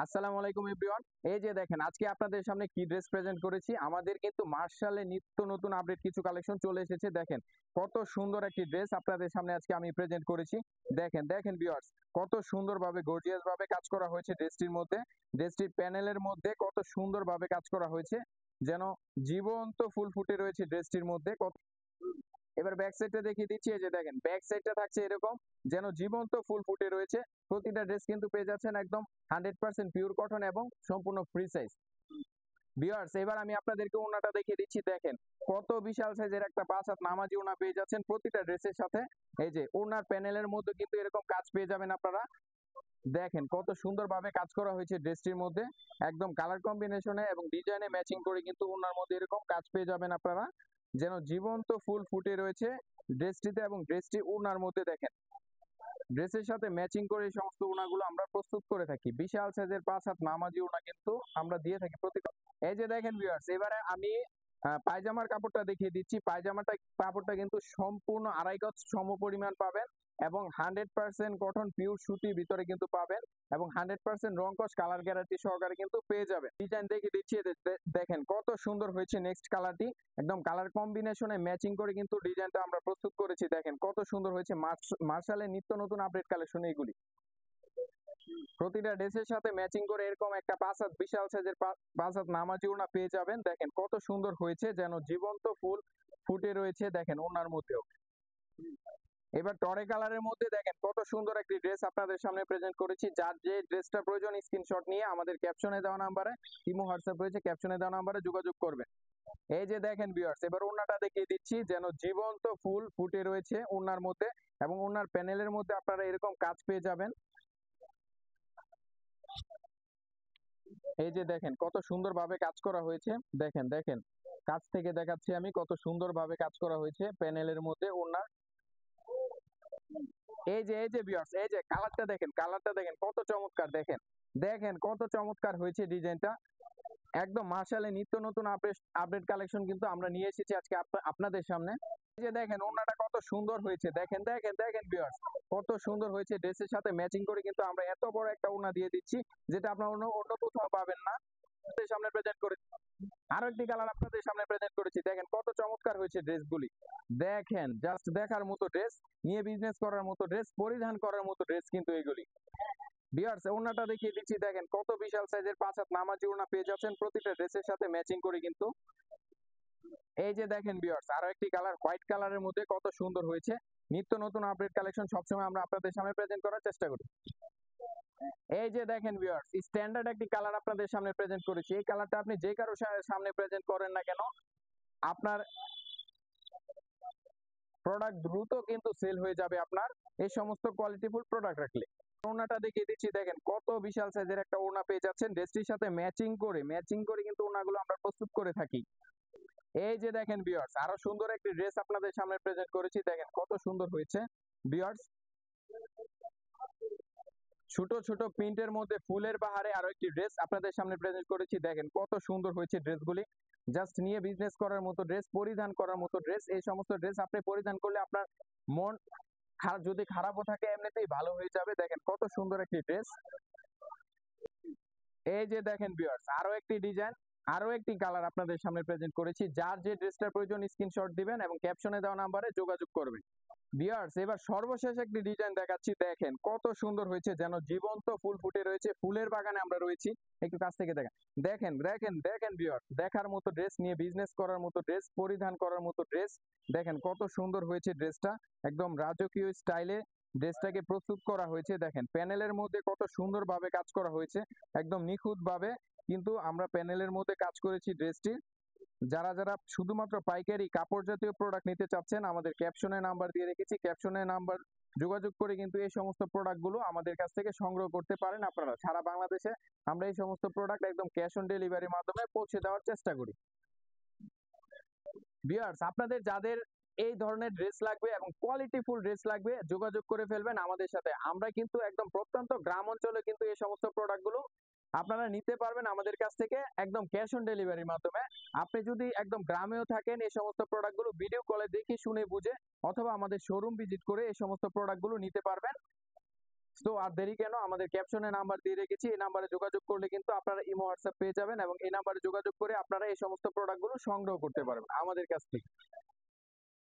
আসসালামু আলাইকুম এভরিওয়ান। এই যে দেখেন আজকে আপনাদের সামনে কি ড্রেস প্রেজেন্ট করেছি। আমাদের কিন্তু মার্শালে নিত্য নতুন আপডেট কিছু কালেকশন চলে এসেছে। দেখেন কত সুন্দর একটি ড্রেস আপনাদের সামনে আজকে আমি প্রেজেন্ট করেছি। দেখেন ভিউয়ার্স, কত সুন্দরভাবে গর্জিয়াস ভাবে কাজ করা হয়েছে ড্রেসটির মধ্যে। ড্রেসটির প্যানেলের মধ্যে কত সুন্দরভাবে কাজ করা হয়েছে, যেন জীবন্ত ফুল ফুটে রয়েছে ড্রেসটির মধ্যে। এবার ব্যাক সাইডটা দেখিয়ে দিচ্ছি। এই যে দেখেন ব্যাক সাইডটা থাকছে এরকম, যেন জীবন্ত ফুল ফুটে রয়েছে। প্রতিটা ড্রেস কিন্তু পেয়ে যাচ্ছেন একদম 100% পিওর কটন এবং সম্পূর্ণ ফ্রি সাইজ। ভিউয়ার্স, এবার আমি আপনাদেরকে ওড়নাটা দেখিয়ে দিচ্ছি। দেখেন কত বিশাল সাইজের একটা 5 হাত নামাজি ওড়না পেয়ে যাচ্ছেন প্রতিটা ড্রেসের সাথে। এই যে ওড়নার প্যানেলের মধ্যে কিন্তু এরকম কাজ পেয়ে যাবেন আপনারা। দেখেন কত সুন্দরভাবে কাজ করা হয়েছে ড্রেসটির মধ্যে, একদম কালার কম্বিনেশনে এবং ডিজাইনে ম্যাচিং করে কিন্তু ওড়নার মধ্যে এরকম কাজ পেয়ে যাবেন আপনারা, যেন জীবন্ত ফুল ফুটে রয়েছে ড্রেসটিতে এবং ড্রেসটি ওড়নার মধ্যে। দেখেন ড্রেসের সাথে ম্যাচিং করে এই সমস্ত ওড়নাগুলো আমরা প্রস্তুত করে থাকি। বিশাল সাইজের 5 হাত নামাজি ওড়না কিন্তু আমরা দিয়ে থাকি প্রতিটা। এই যে দেখেন ভিউয়ার্স, এবারে আমি পায়জামার কাপড়টা দেখিয়ে দিচ্ছি। কাপড়টা কিন্তু সম্পূর্ণ 2.5 গজ সমপরিমাণ পাবেন এবং 100% কটন পিওর সুতির ভিতরে কিন্তু পাবেন এবং 100% রং কস কালার গ্যারান্টি সহকারে কিন্তু পেয়ে যাবেন। ডিজাইন দেখিয়ে দিচ্ছি। দেখেন কত সুন্দর হয়েছে নেক্সট কালারটি, একদম কালার কম্বিনেশনে ম্যাচিং করে কিন্তু ডিজাইনটা আমরা প্রস্তুত করেছি। দেখেন কত সুন্দর হয়েছে, মার্শালের নিত্য নতুন আপডেট কালেকশন এইগুলি। প্রতিটা ড্রেসের সাথে ম্যাচিং করে এরকম একটা 5 হাত বিশাল সাইজের 5 হাত নামাজি ওড়না পেয়ে যাবেন। দেখেন কত সুন্দর হয়েছে, যেন জীবন্ত ফুল ফুটে রয়েছে দেখেন ওড়নার মধ্যেও। এবার টরে কালারের মধ্যে দেখেন কত সুন্দর একটি ড্রেস আপনাদের সামনে প্রেজেন্ট করেছি। যার যে ড্রেসটা প্রয়োজন স্ক্রিনশট নিয়ে আমাদের ক্যাপশনে দেওয়া নাম্বারে, ইমো হোয়াটসঅ্যাপ রয়েছে, ক্যাপশনে দেওয়া নাম্বারে যোগাযোগ করবেন। এই যে দেখেন ভিউয়ার্স, এবার ওড়নাটা দেখিয়ে দিচ্ছি, যেন জীবন্ত ফুল ফুটে রয়েছে ওড়নার মধ্যে এবং ওড়নার প্যানেলের মধ্যে আপনারা এরকম কাজ পেয়ে যাবেন। এই যে দেখেন কত সুন্দরভাবে কাজ করা হয়েছে। দেখেন কাছ থেকে দেখাচ্ছি আমি, কত সুন্দরভাবে কাজ করা হয়েছে প্যানেলের মধ্যে ওড়নার। এই যে ভিউয়ার্স, এই যে কালারটা দেখেন কত চমৎকার। দেখেন কত চমৎকার হয়েছে ডিজাইনটা। একদম মার্শালে নিত্য নতুন আপডেট কালেকশন কিন্তু আমরা নিয়ে এসেছি আজকে আপনাদের সামনে। এই যে দেখেন ওড়নাটা কত সুন্দর হয়েছে। দেখেন ভিউয়ার্স, কত সুন্দর হয়েছে। ড্রেসের সাথে ম্যাচিং করে কিন্তু আমরা এত বড় একটা ওড়না দিয়ে দিচ্ছি, যেটা আপনারা অন্য কোথাও পাবেন না। আপনাদের সামনে প্রেজেন্ট করেছি আরো একটি কালার আপনাদের সামনে প্রেজেন্ট করেছি। দেখেন কত চমৎকার হয়েছে ড্রেসগুলি। দেখেন জাস্ট দেখার মতো ড্রেস, নিয়ে বিজনেস করার মতো ড্রেস, পরিধান করার মতো ড্রেস কিন্তু এগুলি। ভিউয়ার্স, ওড়নাটা দেখিয়ে দিচ্ছি। দেখেন কত বিশাল সাইজের 5 হাত নামাজি ওড়না পেয়ে যাচ্ছেন প্রতিটা ড্রেসের সাথে ম্যাচিং করে কিন্তু। এই যে দেখেন ভিউয়ার্স, আরো একটি কালার হোয়াইট কালারের মধ্যে কত সুন্দর হয়েছে। নিত্য নতুন আপডেট কালেকশন সবসময় আমরা আপনাদের সামনে প্রেজেন্ট করার চেষ্টা করি। এই যে দেখেন ভিউয়ার্স, স্ট্যান্ডার্ড একটি কালার আপনাদের সামনে প্রেজেন্ট করেছি। এই কালারটা আপনি যে কারো সামনে প্রেজেন্ট করেন না কেন, আপনার প্রোডাক্ট দ্রুত কিন্তু সেল হয়ে যাবে আপনার এই সমস্ত কোয়ালিটিফুল প্রোডাক্ট রাখলে। ওড়নাটা দেখিয়ে দিচ্ছি। দেখেন কত বিশাল সাইজের একটা ওড়না পেয়ে যাচ্ছেন ড্রেসটির সাথে ম্যাচিং করে কিন্তু ওড়নাগুলো আমরা প্রস্তুত করে থাকি। এই যে দেখেন ভিউয়ার্স, আরো সুন্দর একটি ড্রেস আপনাদের সামনে প্রেজেন্ট করেছি। দেখেন কত সুন্দর হয়েছে ভিউয়ার্স, ছোট ছোট প্রিন্টের মধ্যে ফুলের বাহারে আরো একটি ড্রেস আপনাদের সামনে প্রেজেন্ট করেছি। দেখেন কত সুন্দর হয়েছে ড্রেসগুলি। জাস্ট নিয়ে বিজনেস করার মতো ড্রেস, পরিধান করার মতো ড্রেস। এই সমস্ত ড্রেস আপনি পরিধান করলে আপনার মন যদি খারাপও থাকে এমনিতেই ভালো হয়ে যাবে। দেখেন কত সুন্দর একটি ড্রেস। এই যে দেখেন ভিউয়ার্স, আরো একটি ডিজাইন, আরো একটি কালার আপনাদের সামনে প্রেজেন্ট করেছি। যার যে ড্রেসটার প্রয়োজন স্ক্রিনশট দিবেন এবং ক্যাপশনে দেওয়া নাম্বারে যোগাযোগ করবেন। ভিউয়ার্স, এবার সর্বশেষ একটি ডিজাইন দেখাচ্ছি। দেখেন কত সুন্দর হয়েছে, যেন জীবন্ত ফুল ফুটে রয়েছে। ফুলের বাগানে আমরা রয়েছি, একটু কাছ থেকে দেখেন ভিউয়ার্স, দেখার মতো ড্রেস, নিয়ে বিজনেস করার মতো ড্রেস, পরিধান করার মতো ড্রেস। দেখেন কত সুন্দর হয়েছে ড্রেসটা, একদম রাজকীয় স্টাইলে ড্রেসটাকে প্রস্তুত করা হয়েছে। দেখেন প্যানেলের মধ্যে কত সুন্দরভাবে কাজ করা হয়েছে, একদম নিখুঁত ভাবে কিন্তু আমরা প্যানেলের মধ্যে কাজ করেছি ড্রেসটি। যারা শুধুমাত্র পাইকারি কাপড় জাতীয় প্রোডাক্ট নিতে চাচ্ছেন, আমাদের ক্যাপশনে নাম্বার দিয়ে রেখেছি, ক্যাপশনে নাম্বার যোগাযোগ করে কিন্তু এই সমস্ত প্রোডাক্ট গুলো আমাদের কাছ থেকে সংগ্রহ করতে পারেন আপনারা। সারা বাংলাদেশে আমরা এই সমস্ত প্রোডাক্ট একদম ক্যাশ অন ডেলিভারির মাধ্যমে পৌঁছে দেওয়ার চেষ্টা করি। ভিউয়ার্স, আপনাদের যাদের এই ধরনের ড্রেস লাগবে এবং কোয়ালিটিফুল ড্রেস লাগবে, যোগাযোগ করে ফেলবেন আমাদের সাথে। আমরা কিন্তু একদম প্রত্যন্ত গ্রাম অঞ্চলে কিন্তু এই সমস্ত প্রোডাক্ট গুলো আপনারা নিতে পারবেন আমাদের কাছ থেকে একদম ক্যাশ অন ডেলিভারির মাধ্যমে। আপনি যদি একদম গ্রামেও থাকেন, এই সমস্ত প্রোডাক্ট গুলো ভিডিও কলে দেখে শুনে বুঝে অথবা আমাদের শোরুম ভিজিট করে এই সমস্ত প্রোডাক্ট গুলো নিতে পারবেন। তো আর দেরি কেন, আমাদের ক্যাপশনে নাম্বার দিয়ে রেখেছি, এই নাম্বারে যোগাযোগ করলে কিন্তু আপনারা ইমো হোয়াটসঅ্যাপ পেয়ে যাবেন এবং এই নাম্বারে যোগাযোগ করে আপনারা এই সমস্ত প্রোডাক্টগুলো সংগ্রহ করতে পারবেন আমাদের কাছ থেকে।